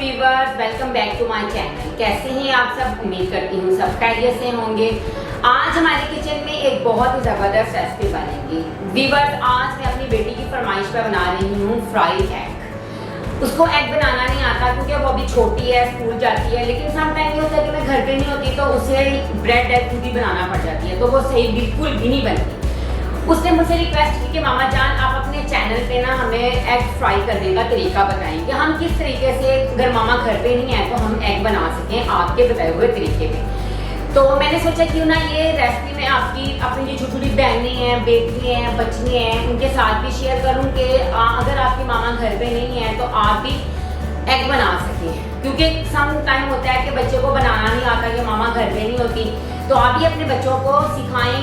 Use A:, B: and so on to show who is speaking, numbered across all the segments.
A: Viewers, welcome back to my channel. कैसे हैं आप सब? उम्मीद करती हूँ सब खैरियत से होंगे। आज हमारे किचन में एक बहुत ही ज़बरदस्त रेसिपी बनेगी। व्यूअर्स, आज मैं अपनी बेटी की फरमाइश पर बना रही हूँ फ्राइड एग। उसको एग बनाना नहीं आता क्योंकि वो अभी छोटी है, स्कूल जाती है, लेकिन समटाइम ये होता है कि मैं घर पे नहीं होती तो उसे ब्रेड एग खुद ही बनाना पड़ जाती है, तो वो सही बिल्कुल भी नहीं बनती। उसने मुझसे रिक्वेस्ट की कि मामा जान आप अपने चैनल पे ना हमें एग फ्राई करने का तरीका बताएं कि हम किस तरीके से, अगर मामा घर पे नहीं है तो हम एग बना सकें आपके बताए हुए तरीके पे। तो मैंने सोचा क्यों ना ये रेसिपी मैं आपकी अपनी जो छोटी छोटी बहनें हैं, बेटी हैं, बच्ची हैं, उनके साथ भी शेयर करूँ कि अगर आपकी मामा घर पे नहीं है तो आप भी एग बना सकें। क्योंकि सम टाइम होता है कि बच्चे को बनाना नहीं आता कि मामा घर पे नहीं होती, तो आप भी अपने बच्चों को सिखाएं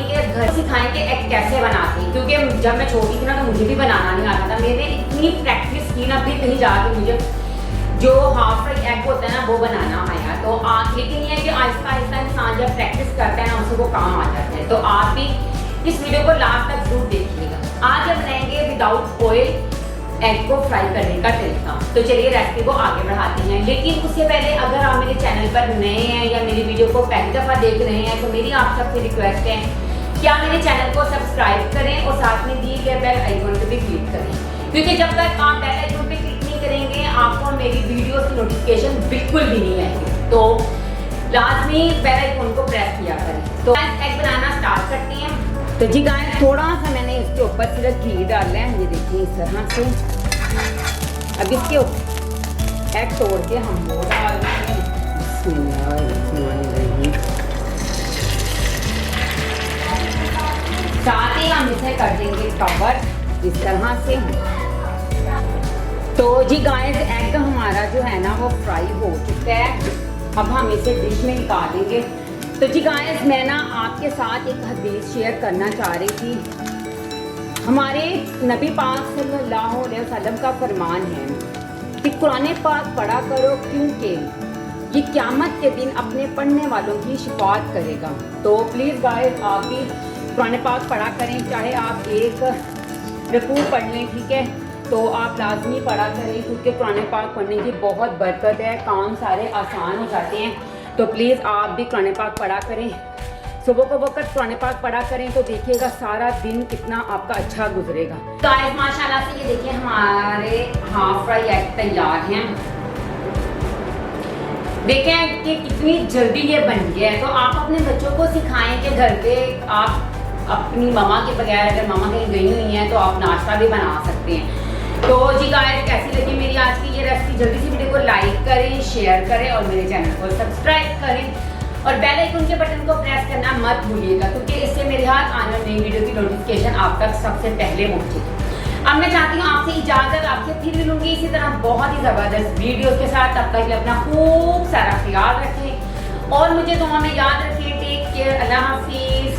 A: कि एग कैसे बनाते हैं। क्योंकि जब मैं छोटी थी ना तो मुझे भी बनाना नहीं आता था। मैंने इतनी प्रैक्टिस की ना, फिर कहीं जाके मुझे जो हाफ फ्राई एग होता है ना वो बनाना आया। तो लेकिन ये है कि आहिस्ता आहिस्ता इंसान जब प्रैक्टिस करता है ना उससे वो काम आ जाता है। तो आप भी इस वीडियो को लास्ट तक जरूर देखिएगा। आज हम बनाएंगे विदाउट ऑयल एग को फ्राई करने का तरीका। तो चलिए रेसिपी को आगे बढ़ाते हैं। लेकिन उससे पहले अगर आप मेरे चैनल पर नए हैं या मेरी वीडियो को पहली दफ़ा देख रहे हैं तो मेरी आप सबसे रिक्वेस्ट है कि आप मेरे चैनल को सब्सक्राइब करें और साथ में दिए गए बेल आइकन पर भी क्लिक करें, क्योंकि जब तक आप बेल आइकन पर क्लिक नहीं करेंगे आपको मेरी वीडियो की नोटिफिकेशन बिल्कुल भी नहीं आएगी। तो लाजमी बेल आइकन को प्रेस किया करें। तो एग बनाना स्टार्ट करते हैं। तो जी गाइस, थोड़ा सा मैंने इसके ऊपर सिर्फ घी डाला है, ये देखिए इस तरह से। अब इसके एग तोड़ के हम वो डाल देंगे। साथ ही हम इसे कर देंगे कवर इस तरह से। तो जी गाइस, एग हमारा जो है ना वो फ्राई हो चुका है। अब हम इसे डिश में निकालेंगे। तो जी गाइस, मैं ना आपके साथ एक हदीस शेयर करना चाह रही थी। हमारे नबी पाक सल्लल्लाहु अलैहि वसल्लम का फरमान है कि कुरान पाक पढ़ा करो क्योंकि ये क़यामत के दिन अपने पढ़ने वालों की शिफात करेगा। तो प्लीज़ गाइस, आप भी कुरान पाक पढ़ा करें, चाहे आप एक रकू पढ़ लें, ठीक है, तो आप लाजमी पढ़ा करें क्योंकि कुरान पाक पढ़ने की बहुत बरकत है, काम सारे आसान हो जाते हैं। तो प्लीज़ आप भी कुरान पाक पढ़ा करें, सुबह को वक्त कुरान पाक पढ़ा करें तो देखिएगा सारा दिन कितना आपका अच्छा गुजरेगा। गाइस माशाल्लाह से ये देखिए हमारे हाफ फ्राई एग तैयार हैं। देखें कि कितनी जल्दी ये बन गया है। तो आप अपने बच्चों को सिखाएं कि घर पे आप अपनी मामा के बगैर, अगर मामा कहीं गई हुई हैं तो आप नाश्ता भी बना सकते हैं। तो जी गाइस, कैसी लगी मेरी आज की ये रेसिपी? जल्दी से वीडियो को लाइक करें, शेयर करें और मेरे चैनल को सब्सक्राइब करें और बेल आइकन के बटन को प्रेस करना मत भूलिएगा, क्योंकि इससे मेरे हाथ आने वाली नई वीडियो की नोटिफिकेशन आप तक सबसे पहले पहुंचेगी। अब मैं चाहती हूँ आपसे इजाज़त, आपसे फिर मिलूंगी इसी तरह बहुत ही ज़बरदस्त वीडियोस के साथ। तब तक अपना खूब सारा ख्याल रखें और मुझे दुआ में याद रखें। टेक केयर, अल्लाह हाफिज़।